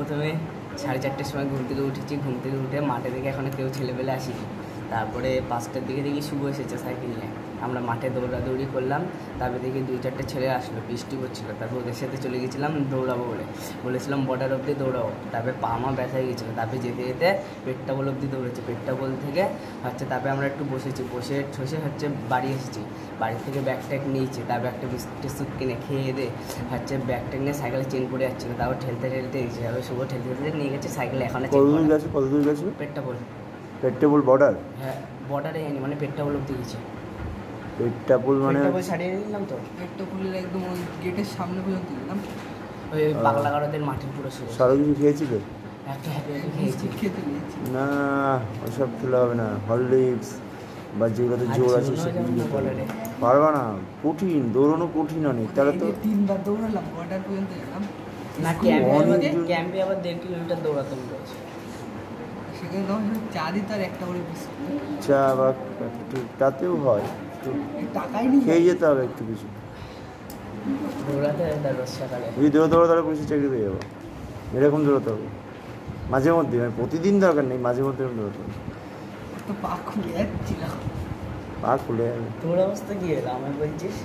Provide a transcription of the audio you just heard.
প্রথমে 4:30টার সময় ঘুম থেকে উঠেছি, ঘুম থেকে উঠে মাঠে দেখে এখনও কেউ ছেলেপেলে আসেনি। তারপরে 5টার দিকে দেখি শুভ এসেছে সাইকেল নিয়ে, আমরা মাঠে দৌড়াদৌড়ি করলাম। তারপরে দেখি 2-4টে ছেলে আসলো, বৃষ্টি পড়ছিলো। তারপর ওদের সাথে চলে গেছিলাম দৌড়াবো বলেছিলাম বর্ডার অবধি দৌড়াবো। তারপরে পা মা ব্যথা হয়ে গেছিলো। তারপরে যেতে যেতে পেটটা বল অবধি দৌড়েছি, পেটটা বল থেকে তারপরে আমরা একটু বসে ঠসে বাড়ি এসেছি। বাড়ি থেকে ব্যাগ ট্যাগ নিয়েছি, তারপর একটা বিস্কুট কিনে খেয়ে দে ব্যাগ ট্যাগ নিয়ে সাইকেলে চেন পড়ে যাচ্ছিলো। তারপর ঠেলতে গেছি, তারপর শুভ ঠেলতে নিয়ে গেছে সাইকেলে। এখন কত দূর গেছে? পেটটা বল বর্ডার? হ্যাঁ, বর্ডারে যায়নি, মানে পেটটা বল অবধি গেছি। পেটটা বল মানে ছাড়িয়ে দিলাম তো, পেটটা বলের একদম ওই গেটের সামনে পর্যন্ত দিলাম। ওই পাগলাগারদের মাঠের পুরো সারা কিছু খেয়েছিল? একটা খেয়েছি। খেতে নিয়েছি না, ওসব খেলে হবে না। হরলিক্স বা যেগুলোতে জোর আছে পারবা না, কঠিন, দৌড়ানো কঠিন অনেক। তাহলে তো 3বার দৌড়ালাম, বর্ডার পর্যন্ত গেলাম। না, ক্যাম্পে আবার 1.5 কিলোমিটার দৌড়াতে বলেছে। সেখানে তখন চা দিত আর একটা করে বিস্কুট। চা বা তাতেও হয়, টাকাই নেই, খেয়ে যেতে হবে একটু কিছু। দৌড়াতে হয় তার রোজ সকালে। যদি দৌড়ো তাহলে পুলিশের চাকরি পেয়ে যাবো। এরকম দৌড়াতে হবে মাঝে মধ্যে, মানে প্রতিদিন দরকার নেই, মাঝে মধ্যে এরকম দৌড়াতে হবে। তো পা খুলে যাচ্ছিল। পা খুলে যাবে। তোর অবস্থা কি হলো আমায় বলছিস?